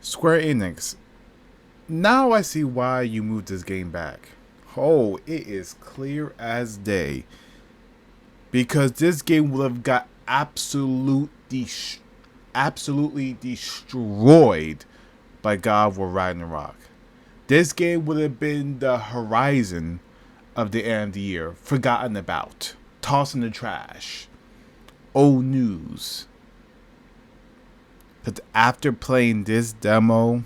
Square Enix. Now I see why you moved this game back. Oh, it is clear as day. Because this game would have got absolutely destroyed by God of War Ragnarok. This game would have been the horizon of the end of the year, forgotten about, tossed in the trash, old news. But after playing this demo,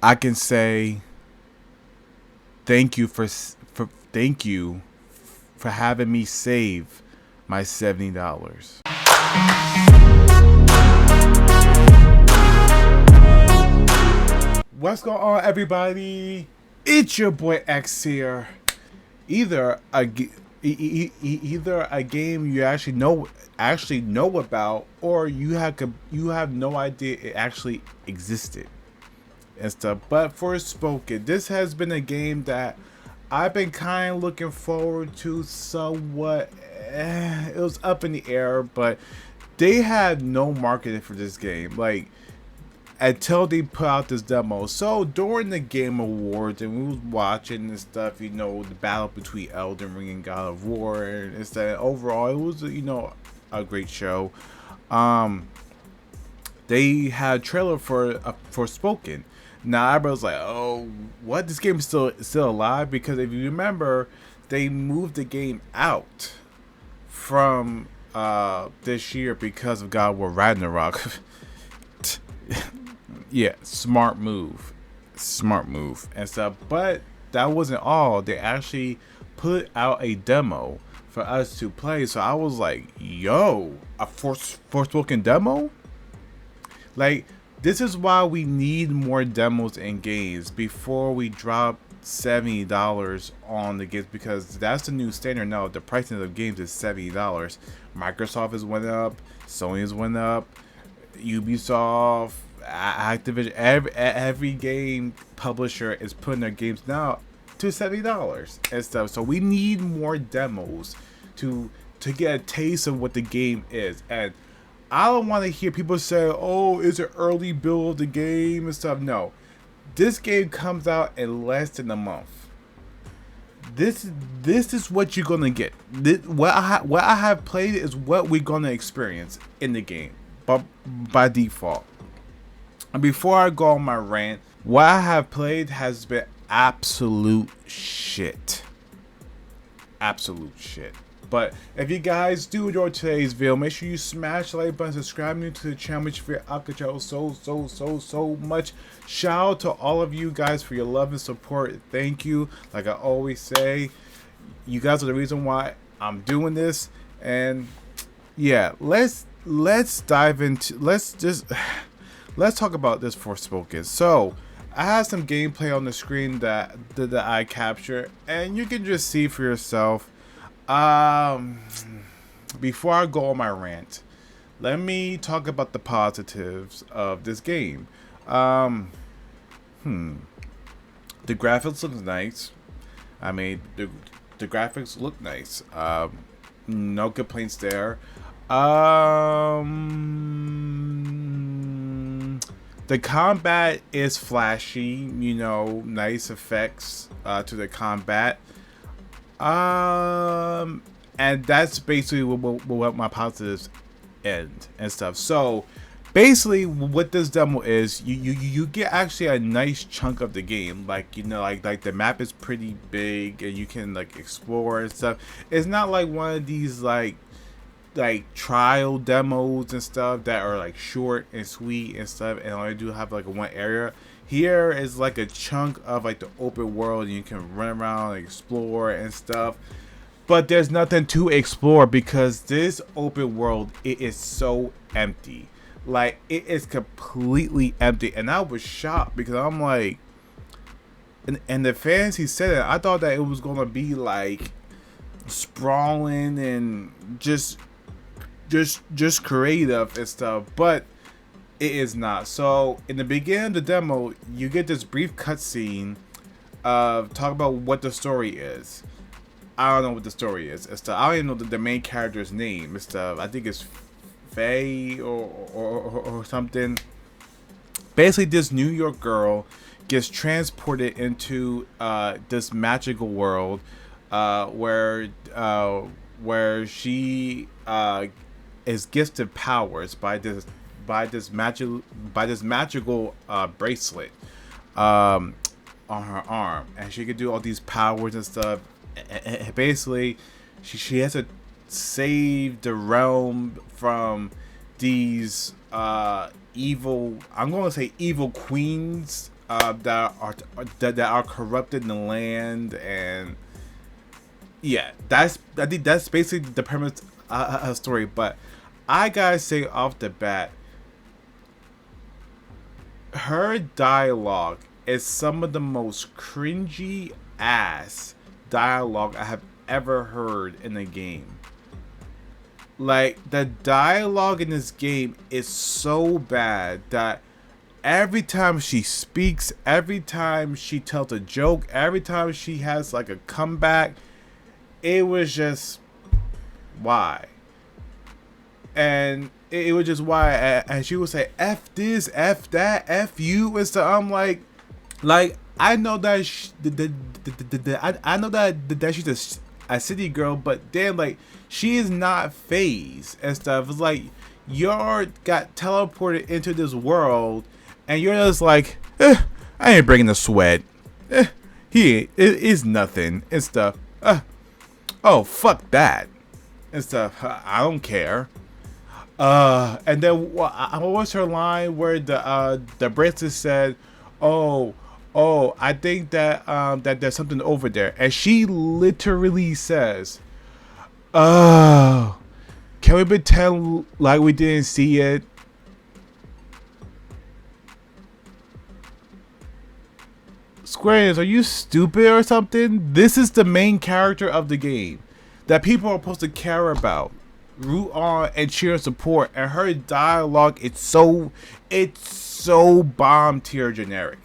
I can say thank you for having me save my $70. What's going on, everybody? It's your boy X here. Either a game you actually know about, or you have no idea it actually existed and stuff. But Forspoken, this has been a game that I've been kind of looking forward to somewhat. It was up in the air, but they had no marketing for this game, like, until they put out this demo. So during the Game Awards, and we was watching and stuff, the battle between Elden Ring and God of War, and it's that overall it was a great show. They had a trailer for Forspoken. Now everybody's like, oh, what? This game is still alive? Because if you remember, they moved the game out from this year because of God of War Ragnarok. Yeah, smart move and stuff. But that wasn't all. They actually put out a demo for us to play. So I was like, yo, a Forspoken demo? Like, this is why we need more demos in games before we drop $70 on the games, because that's the new standard now. The pricing of games is $70. Microsoft has went up, Sony has went up, Ubisoft, Activision, every game publisher is putting their games now to $70 and stuff. So we need more demos to get a taste of what the game is. And I don't want to hear people say, oh, it's an early build of the game and stuff. No, this game comes out in less than a month. This is what you're gonna get. What I have played is what we're gonna experience in the game, but by default. And before I go on my rant, what I have played has been absolute shit. Absolute shit. But if you guys do enjoy today's video, make sure you smash the like button, subscribe to the channel, which for Akacho so much. Shout out to all of you guys for your love and support. Thank you. Like I always say, you guys are the reason why I'm doing this. And yeah, let's dive into let's talk about this Forspoken. So I have some gameplay on the screen that I captured, and you can just see for yourself. Before I go on my rant, let me talk about the positives of this game. The graphics look nice. I mean, the graphics look nice. No complaints there. The combat is flashy, nice effects to the combat. And that's basically what my positives end and stuff. So basically what this demo is, you get actually a nice chunk of the game. Like, like the map is pretty big and you can like explore and stuff. It's not like one of these like trial demos and stuff that are like short and sweet and stuff and only do have like one area. Here is like a chunk of like the open world, and you can run around and explore and stuff. But there's nothing to explore because this open world, it is so empty. Like, it is completely empty. And I was shocked because I'm like, and the fans he said it, I thought that it was gonna be like sprawling and just creative and stuff, but it is not. So in the beginning of the demo, you get this brief cutscene of talk about what the story is. I don't know what the story is. I don't even know the main character's name. I think it's Faye or something. Basically, this New York girl gets transported into this magical world where she is gifted powers by this magical bracelet on her arm, and she could do all these powers and stuff. And basically, she has to save the realm from these evil. I'm going to say evil queens that are corrupted in the land, and yeah, I think that's basically the premise of the story. But I gotta say off the bat, her dialogue is some of the most cringy ass dialogue I have ever heard in a game. Like, the dialogue in this game is so bad that every time she speaks, every time she tells a joke, every time she has like a comeback, it was just why. And it was just why. And she would say F this, F that, F you, and so I'm like I know that I know that she's a city girl, but damn, like, she is not phased and stuff. It's like you're got teleported into this world, and you're just like, I ain't bringing the sweat. It is nothing and stuff. Oh, fuck that and stuff. I don't care. And then what was her line where the bracelet said, "Oh, I think that that there's something over there," and she literally says, "Oh, can we pretend like we didn't see it?" Square Enix, are you stupid or something? This is the main character of the game that people are supposed to care about, root on, and cheer and support. And her dialogue, it's so bomb tier generic.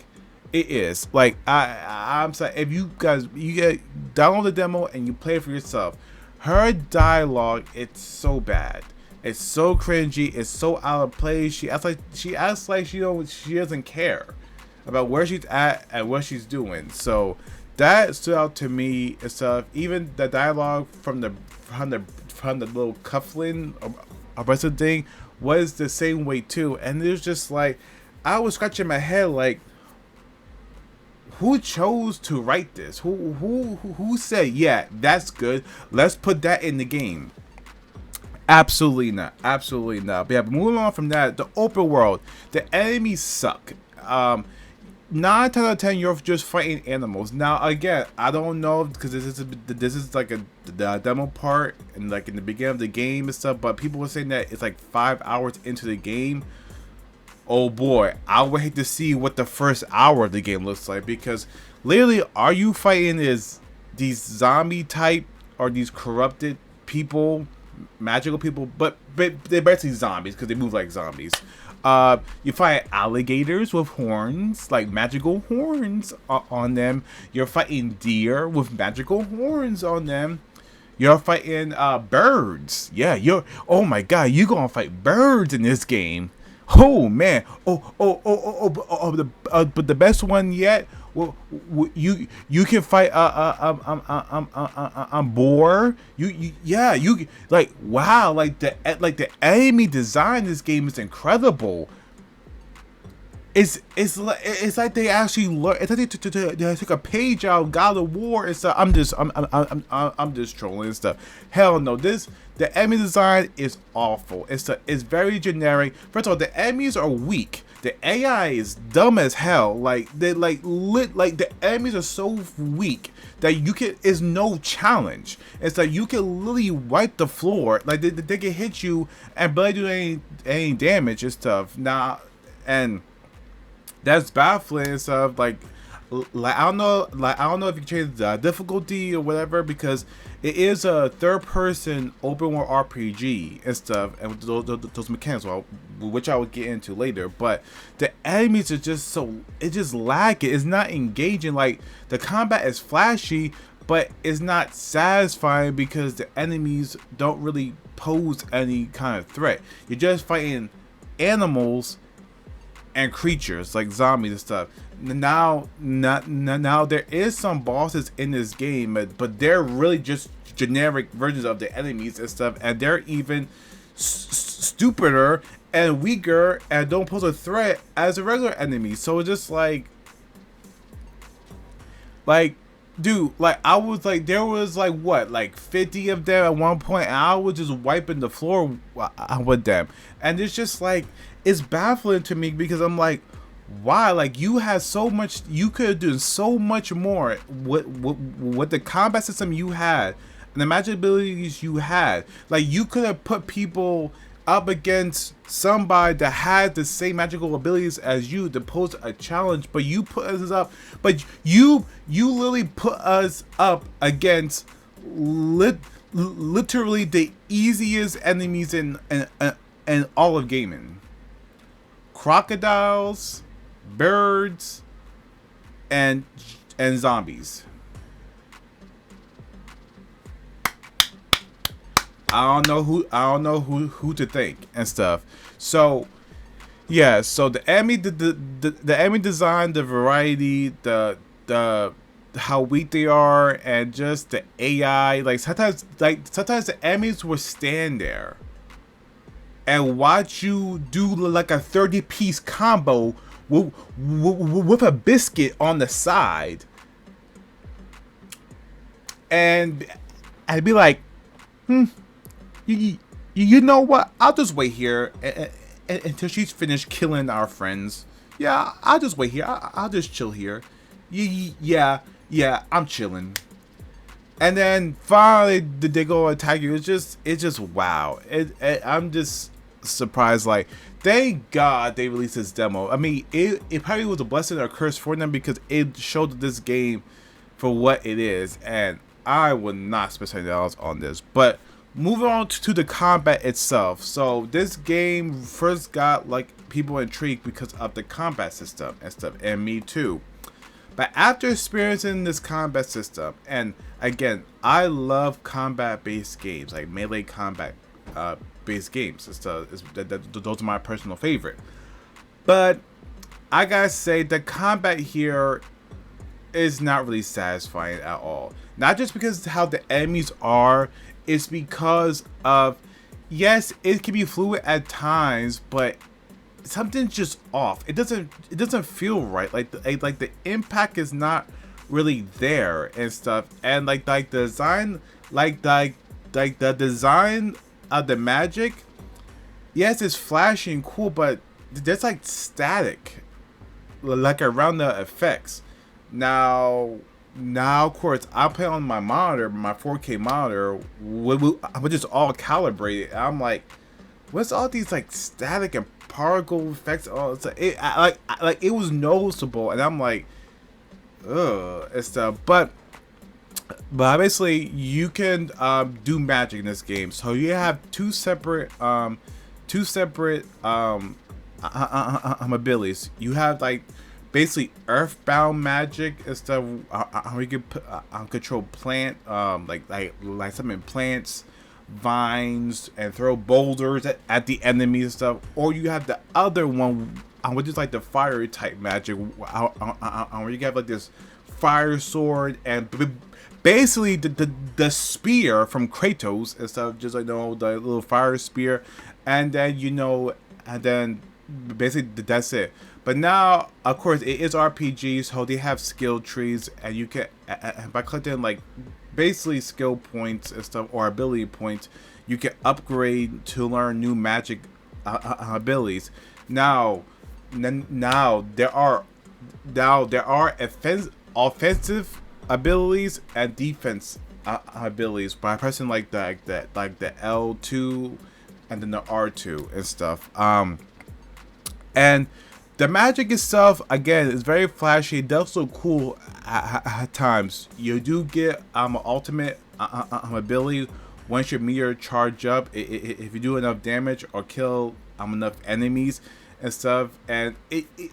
It is. Like, I'm sorry, if you guys download the demo and you play it for yourself, her dialogue, it's so bad. It's so cringy. It's so out of place. She acts like she doesn't care about where she's at and what she's doing. So that stood out to me and stuff. Even the dialogue from the little cuffling or bracelet thing was the same way too. And it was just like, I was scratching my head like, who chose to write this? Who said, yeah, that's good, let's put that in the game? Absolutely not. Absolutely not. But yeah, moving on from that, the open world, the enemies suck. 9 out of 10, you're just fighting animals. Now, again, I don't know, because this is like the demo part and like in the beginning of the game and stuff. But people were saying that it's like 5 hours into the game. Oh boy, I would hate to see what the first hour of the game looks like, because literally, are you fighting is these zombie type or these corrupted people, magical people, but they're basically zombies because they move like zombies. You fight alligators with horns, like magical horns on them. You're fighting deer with magical horns on them. You're fighting birds. Yeah, oh my god, you're gonna fight birds in this game. Oh man. But the best one yet. Well, you can fight boar. You like, wow, like the enemy design in this game is incredible. It's like they actually learned. It's like they took a page out of God of War and stuff. I'm just trolling and stuff. Hell no, the enemy design is awful. It's very generic. First of all, the enemies are weak. The AI is dumb as hell. Like the enemies are so weak that is no challenge. It's like you can literally wipe the floor. Like they can hit you and barely do any damage and stuff. Now, and that's baffling and stuff. Like I don't know if you change the difficulty or whatever, because it is a third-person open world RPG and stuff, and those mechanics, which I will get into later. But the enemies are just it's just lacking. It's not engaging. Like, the combat is flashy, but it's not satisfying because the enemies don't really pose any kind of threat. You're just fighting animals and creatures like zombies and stuff. Now there is some bosses in this game, but they're really just generic versions of the enemies and stuff, and they're even stupider and weaker and don't pose a threat as a regular enemy. So it's just like, dude, like I was like, there was like what, like 50 of them at one point, and I was just wiping the floor with them, and it's just like, it's baffling to me because I'm like, why? Like, you had so much, you could have done so much more with the combat system you had and the magic abilities you had. Like, you could have put people up against somebody that had the same magical abilities as you to pose a challenge, but you put us up, but you literally put us up against literally the easiest enemies in all of gaming. Crocodiles, birds, and zombies. I don't know who to thank and stuff. So yeah, so the enemy design, the variety, the how weak they are, and just the AI. Like sometimes the enemies will stand there and watch you do like a 30-piece combo with a biscuit on the side, and I'd be like, you know what? I'll just wait here until she's finished killing our friends. Yeah, I'll just wait here. I'll just chill here. Yeah, I'm chilling. And then finally, they go attack you. It's just wow. I'm just surprised. Like, thank God they released this demo. I mean, it probably was a blessing or a curse for them because it showed this game for what it is. And I would not spend $70 on this. But moving on to the combat itself. So this game first got like people intrigued because of the combat system and stuff, and me too. But after experiencing this combat system, and again, I love combat-based games, like melee combat-based games. Those are my personal favorite. But I gotta say, the combat here is not really satisfying at all. Not just because of how the enemies are, it's because of, yes, it can be fluid at times, but something's just off. It doesn't feel right. Like the impact is not really there and stuff. And like the design, like the design of the magic, yes, it's flashy and cool, but there's like static, like around the effects. Now, of course, I play on my monitor, my 4K monitor, which is all calibrated. I'm like, what's all these like static and particle effects? Oh, it's like it was noticeable, and I'm like, ugh, and stuff. But basically, you can do magic in this game. So you have two separate abilities. You have like basically earthbound magic and stuff. How you can control plant, like summon plants, vines, and throw boulders at the enemies and stuff. Or you have the other one, which is like the fiery type magic, where you have like this fire sword and basically the spear from Kratos and stuff, just like the little fire spear, and then basically that's it. But now, of course, it is RPG, so they have skill trees, and you can, by collecting like basically skill points and stuff, or ability points, you can upgrade to learn new magic abilities. Now there are offensive abilities and defense abilities by pressing like the L2 and then the R2 and stuff. And the magic itself, again, is very flashy. It does look cool at times. You do get an ultimate ability once your meter charge up. If you do enough damage or kill enough enemies and stuff, and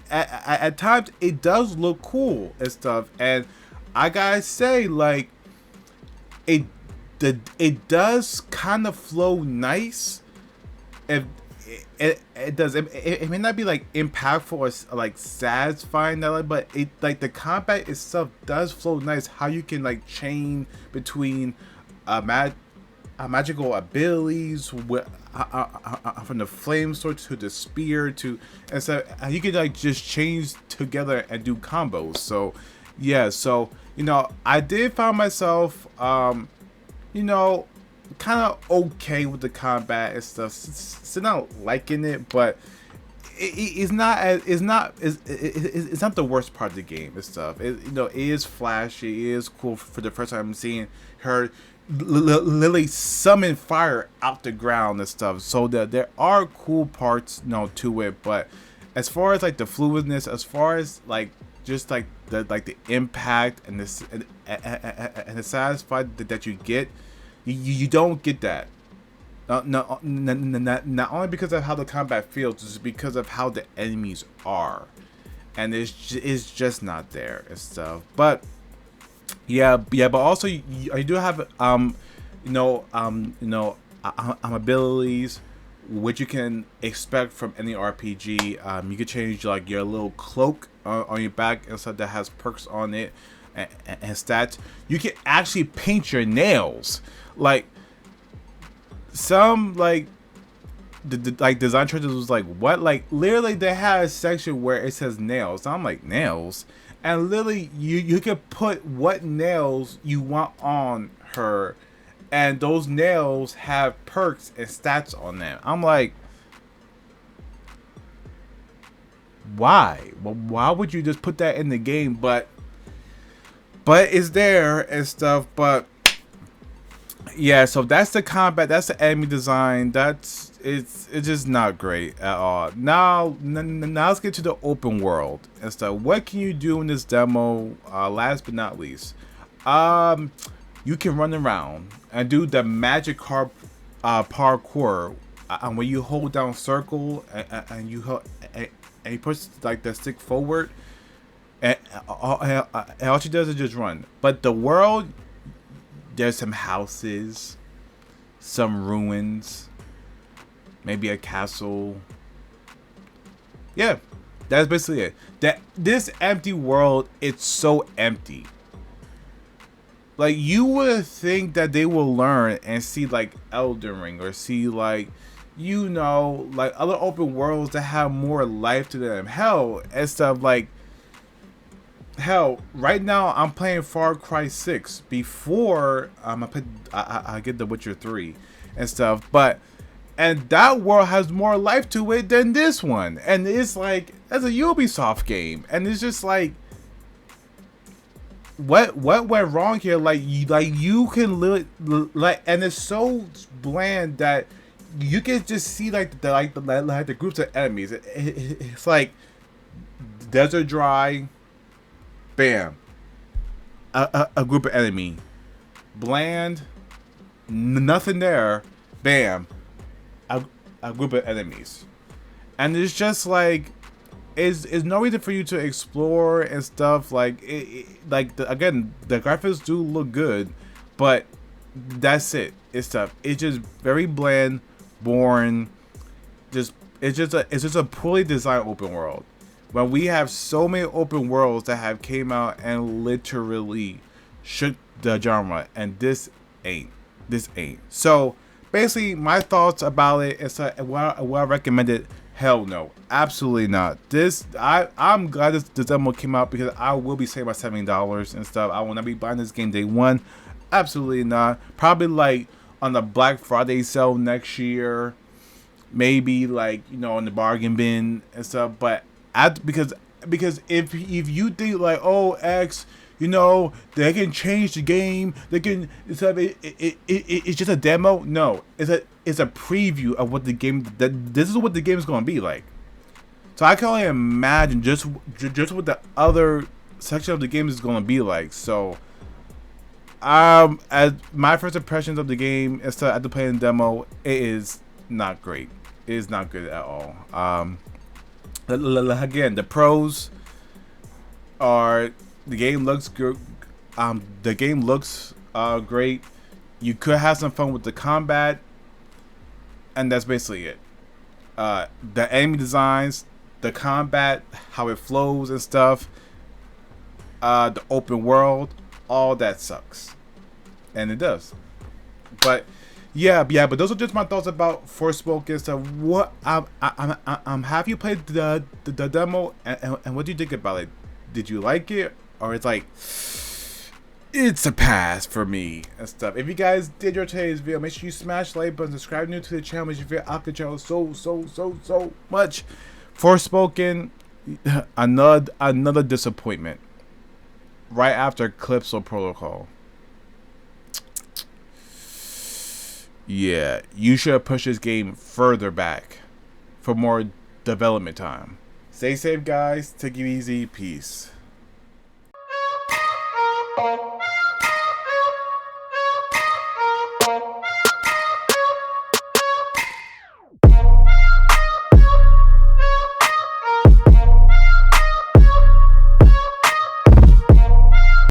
at times it does look cool and stuff. And I gotta say, like, the it does kind of flow nice. If it does, it may not be like impactful or like satisfying that, but it like the combat itself does flow nice. How you can like chain between magical abilities with, from the flame sword to the spear to, and so you can like just change together and do combos. So yeah, so I did find myself kind of okay with the combat and stuff. Still not liking it, but it's not it's not the worst part of the game and stuff. It is flashy. It is cool for the first time seeing her literally summon fire out the ground and stuff. So that there are cool parts to it, but as far as like the fluidness, as far as like just like the impact and this and the satisfied that you get, you don't get that. Not only because of how the combat feels, it's because of how the enemies are, and it's just not there and stuff. But yeah, but also you do have abilities which you can expect from any RPG. You can change like your little cloak on your back and stuff that has perks on it and stats. You can actually paint your nails. Like some like like design choices was like, what? Like literally they had a section where it says nails. I'm like, nails? And literally you can put what nails you want on her, and those nails have perks and stats on them. I'm like, why? Well, why would you just put that in the game? But it's there and stuff. But yeah, so that's the combat, that's the enemy design. It's just not great at all. Now let's get to the open world and stuff. What can you do in this demo? Last but not least, you can run around and do the magic parkour. When you hold down circle and you push like the stick forward, and all she does is just run. But the world, there's some houses, some ruins, maybe a castle. Yeah, that's basically it. This empty world, it's so empty. Like, you would think that they will learn and see like Elden Ring or see like like other open worlds that have more life to them. Hell, and stuff like. Hell, right now I'm playing Far Cry 6 before I get The Witcher 3 and stuff, and that world has more life to it than this one, and it's like, that's a Ubisoft game, and it's just like, what went wrong here? Like you can like, and it's so bland that you can just see like the groups of enemies. It's like desert dry. Bam. A group of enemy. Bland. Nothing there. Bam. A group of enemies. And it's just like, is no reason for you to explore and stuff. Like again, the graphics do look good, but that's it. It's stuff. It's just very bland, boring. It's just a poorly designed open world. When we have so many open worlds that have came out and literally shook the genre, and this ain't. So basically, my thoughts about it is what I recommend it. Hell no, absolutely not. I'm glad this demo came out, because I will be saving my $70 and stuff. I will not be buying this game day one. Absolutely not. Probably like on the Black Friday sale next year, maybe like in the bargain bin and stuff. But because if you think like, oh, X, they can change the game, they can, it's just a demo. No, it's a preview of what the game, this is what the game is going to be like. So I can only imagine just what the other section of the game is going to be like. So as my first impressions of the game after playing the demo, it is not great. It is not good at all. Again, the pros are, the game looks good. The game looks great. You could have some fun with the combat, and that's basically it. The enemy designs, the combat, how it flows and stuff, the open world, all that sucks, and it does. But yeah, but those are just my thoughts about Forspoken. So what have you played the demo, and what do you think about it? Did you like it, or it's like it's a pass for me and stuff? If you guys did your today's video, make sure you smash the like button, subscribe new to the channel, make sure you feel out the channel so much. Forspoken, another disappointment. Right after Calypso Protocol. Yeah, you should push this game further back for more development time. Stay safe, guys. Take it easy. Peace.